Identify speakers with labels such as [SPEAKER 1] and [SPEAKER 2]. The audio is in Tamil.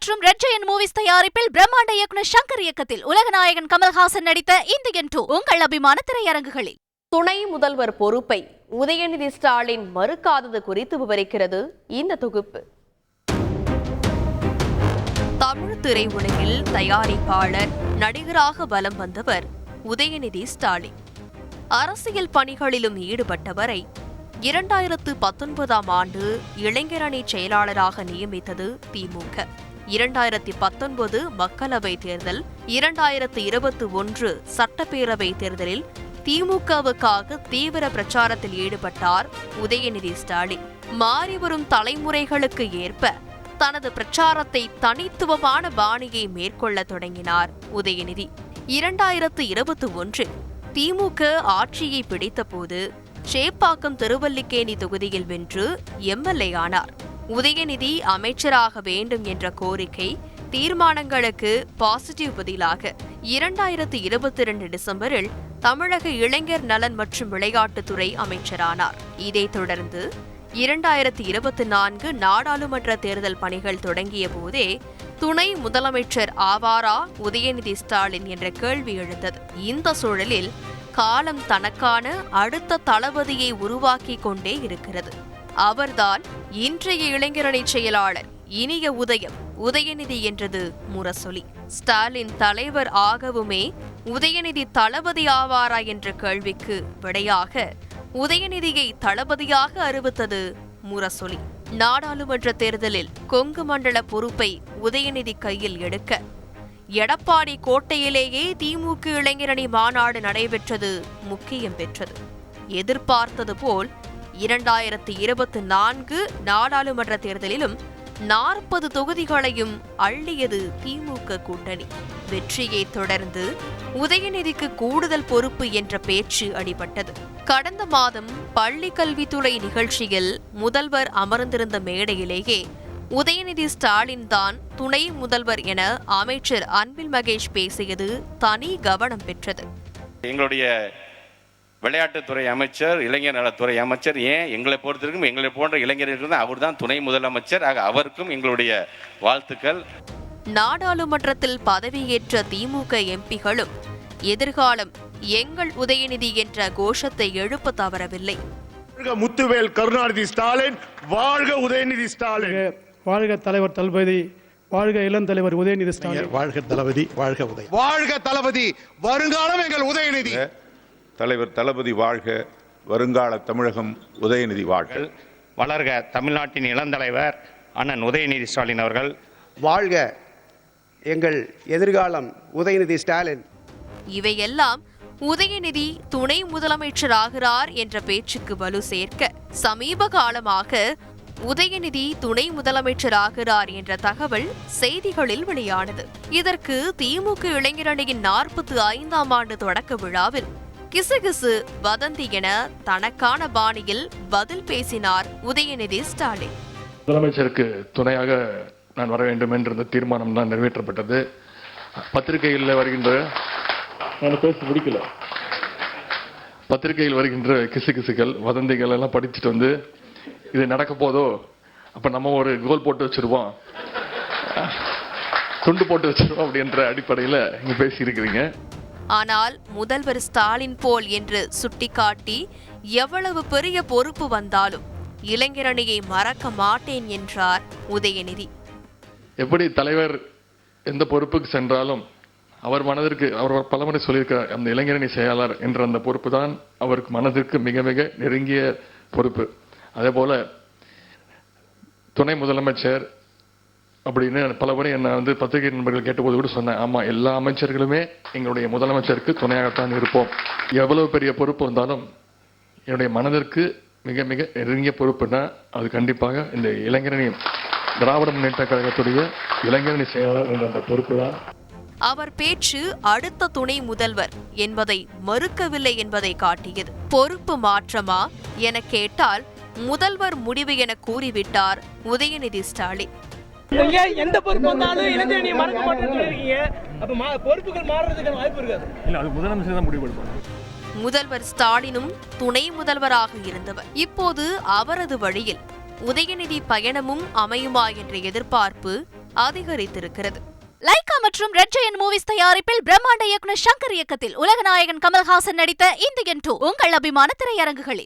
[SPEAKER 1] மற்றும் ரெட் ஜெயண்ட் மூவிஸ் தயாரிப்பில் பிரம்மாண்ட இயக்குனர் சங்கர் இயக்கத்தில் உலகநாயகன் கமல்ஹாசன் நடித்த இந்தியன் 2 உங்கள் அபிமான திரையரங்குகளில்.
[SPEAKER 2] துணை முதல்வர் பொறுப்பை உதயநிதி ஸ்டாலின் மறுக்காதது குறித்து விவரிக்கிறது இந்த தொகுப்பு. தமிழ் திரையுலகில் தயாரிப்பாளர், நடிகராக வலம் வந்தவர் உதயநிதி ஸ்டாலின். அரசியல் பணிகளிலும் ஈடுபட்டவரை 2019ஆம் ஆண்டு இளைஞரணி செயலாளராக நியமித்தது திமுக. 2019 மக்களவை தேர்தல், 2021 சட்டப்பேரவை தேர்தலில் திமுகவுக்காக தீவிர பிரச்சாரத்தில் ஈடுபட்டார் உதயநிதி ஸ்டாலின். மாறிவரும் தலைமுறைகளுக்கு ஏற்ப தனது பிரச்சாரத்தை தனித்துவமான பாணியை மேற்கொள்ள தொடங்கினார் உதயநிதி. 2021 திமுக ஆட்சியை பிடித்தபோது சேப்பாக்கம் திருவல்லிக்கேணி தொகுதியில் வென்று எம்எல்ஏ ஆனார். உதயநிதி அமைச்சராக வேண்டும் என்ற கோரிக்கை தீர்மானங்களுக்கு பாசிட்டிவ் பதிலாக 2022 டிசம்பரில் தமிழக இளைஞர் நலன் மற்றும் விளையாட்டுத்துறை அமைச்சரானார். இதைத் தொடர்ந்து 2024 நாடாளுமன்ற தேர்தல் பணிகள் தொடங்கிய போதே துணை முதலமைச்சர் ஆவாரா உதயநிதி ஸ்டாலின் என்ற கேள்வி எழுந்தது. இந்த சூழலில் காலம் தனக்கான அடுத்த தளபதியை உருவாக்கி கொண்டே இருக்கிறது. அவர்தான் இன்றைய இளைஞரணி செயலாளர் இனிய உதயம் உதயநிதி என்றது முரசொலி. ஸ்டாலின் தலைவர் ஆகவுமே உதயநிதி தளபதி ஆவாரா என்ற கேள்விக்கு விடையாக உதயநிதியை தளபதியாக அறிவித்தது முரசொலி. நாடாளுமன்ற தேர்தலில் கொங்கு மண்டல பொறுப்பை உதயநிதி கையில் எடுக்க எடப்பாடி கோட்டையிலேயே திமுக இளைஞரணி மாநாடு நடைபெற்றது முக்கியம் பெற்றது. எதிர்பார்த்தது போல் 2024 நாடாளுமன்ற தேர்தலிலும் 40 தொகுதிகளையும் அள்ளியது திமுக கூட்டணி. வெற்றியை தொடர்ந்து உதயநிதிக்கு கூடுதல் பொறுப்பு என்ற பேச்சு அடிபட்டது. கடந்த மாதம் பள்ளி கல்வித்துறை நிகழ்ச்சியில் முதல்வர் அமர்ந்திருந்த மேடையிலேயே உதயநிதி ஸ்டாலின் தான் துணை முதல்வர் என அமைச்சர் அன்பில் மகேஷ் பேசியது தனி கவனம் பெற்றது.
[SPEAKER 3] எங்களுடைய விளையாட்டுத்துறை அமைச்சர், இளைஞர் நலத்துறை அமைச்சர், ஏன் எங்களை பொறுத்திருக்கும் எங்களை போன்ற இளைஞர்களுக்கு அவர் தான் துணை முதலமைச்சர். ஆக அவருக்கும் எங்களுடைய வாழ்த்துக்கள்.
[SPEAKER 2] நாடாளுமன்றத்தில் பதவியேற்ற திமுக எம்பிகளும் எதிர்காலம் எங்கள் உதயநிதி என்ற கோஷத்தை எழுப்ப தவறவில்லை.
[SPEAKER 4] முத்துவேல் கருணாநிதி ஸ்டாலின் வாழ்க, உதயநிதி ஸ்டாலின்
[SPEAKER 5] வாழ்க, தலைவர் தளபதி வாழ்க, இளம் தலைவர் உதயநிதி ஸ்டாலின்
[SPEAKER 4] வாழ்க, தளபதி வாழ்க, உதய வாழ்க, தளபதி வருங்காலம் எங்கள் உதயநிதி.
[SPEAKER 6] தலைவர் தளபதி வாழ்க, வருங்கால தமிழகம் உதயநிதி வாழ்க.
[SPEAKER 7] வளர்க தமிழ்நாட்டின் இளந்தலைவர் அண்ணன் உதயநிதி ஸ்டாலின் அவர்கள்.
[SPEAKER 8] வாழ்க எங்கள் எதிர்காலம் உதயநிதி ஸ்டாலின்.
[SPEAKER 2] இவையெல்லாம் உதயநிதி துணை முதலமைச்சராகிறார் என்ற பேச்சுக்கு வலு சேர்க்க சமீப காலமாக உதயநிதி துணை முதலமைச்சராகிறார் என்ற தகவல் செய்திகளில் வெளியானது. இதற்கு திமுக இளைஞரணியின் 45ஆம் ஆண்டு தொடக்க விழாவில் கிசுகிசு வதந்தி என தனக்கான பாணியில் பதில் பேசினார் உதயநிதி ஸ்டாலின்.
[SPEAKER 9] முதலமைச்சருக்கு துணையாக நான் வர வேண்டும் என்ற தீர்மானம் தான் நிறைவேற்றப்பட்டது. பத்திரிகையில் வருகின்ற கிசுகிசுகள், வதந்திகள் எல்லாம் படிச்சுட்டு வந்து இது நடக்க போதோ, அப்ப நம்ம ஒரு கோல் போட்டு வச்சிருவோம், துண்டு போட்டு வச்சிருவோம் அப்படின்ற அடிப்படையில் இங்க பேசியிருக்கிறீங்க.
[SPEAKER 2] ஆனால் முதல்வர் ஸ்டாலின் போல் என்று சுட்டிக்காட்டி எவ்வளவு பெரிய பொறுப்பு வந்தாலும் இளைஞரணியை மறக்க மாட்டேன் என்றார் உதயநிதி.
[SPEAKER 9] எப்படி தலைவர் எந்த பொறுப்புக்கு சென்றாலும் அவர் மனதிற்கு, அவர் பலமுறை சொல்லியிருக்கிறார், அந்த இளைஞரணி செயலாளர் என்ற அந்த பொறுப்பு தான் அவருக்கு மனதிற்கு மிக மிக நெருங்கிய பொறுப்பு. அதே போல துணை முதலமைச்சர் அப்படின்னு பலமுறை என்னை வந்து பத்திரிகை நண்பர்கள் கேட்டபோது கூட சொன்னேன், ஆமா எல்லா அமைச்சர்களுமே எங்களுடைய முதலமைச்சருக்கு துணையாகத்தான் இருப்போம். எவ்வளவு பெரிய பொறுப்பு வந்தாலும் என்னுடைய மனதிற்கு மிக மிக நெருங்கிய பொறுப்புனா அது கண்டிப்பாக இந்த இளைஞரணி, திராவிட முன்னேற்ற கழகத்துடைய இளைஞரணி செயலாளர் என்ற அந்த பொறுப்பு தான்.
[SPEAKER 2] அவர் பேச்சு அடுத்த துணை முதல்வர் என்பதை மறுக்கவில்லை என்பதை காட்டியது. பொறுப்பு மாற்றமா என கேட்டால் முதல்வர் முடிவு என கூறிவிட்டார் உதயநிதி ஸ்டாலின்.
[SPEAKER 10] எந்த பொறுப்பு வந்தாலும் இளைஞரணி மறக்க மாட்டேன்னு சொல்லிருக்கீங்க. அப்ப பொறுப்புகள் மாறுறதுக்கான வாய்ப்பு இருக்காது. இல்ல, அது முதலமைச்சர் தான் முடிவு எடுப்பார்.
[SPEAKER 2] முதல்வர் ஸ்டாலினும் துணை முதல்வராக இருந்தவர். இப்போது அவரது வழியில் உதயநிதி பயணமும் அமையுமா என்ற எதிர்பார்ப்பு அதிகரித்திருக்கிறது.
[SPEAKER 1] லைகா மற்றும் ரெட் ஜெயண்ட் மூவிஸ் தயாரிப்பில் பிரம்மாண்ட இயக்குனர் சங்கர் இயக்கத்தில் உலகநாயகன் கமல்ஹாசன் நடித்த இந்தியன் 2 உங்கள் அபிமான திரையரங்குகளில்.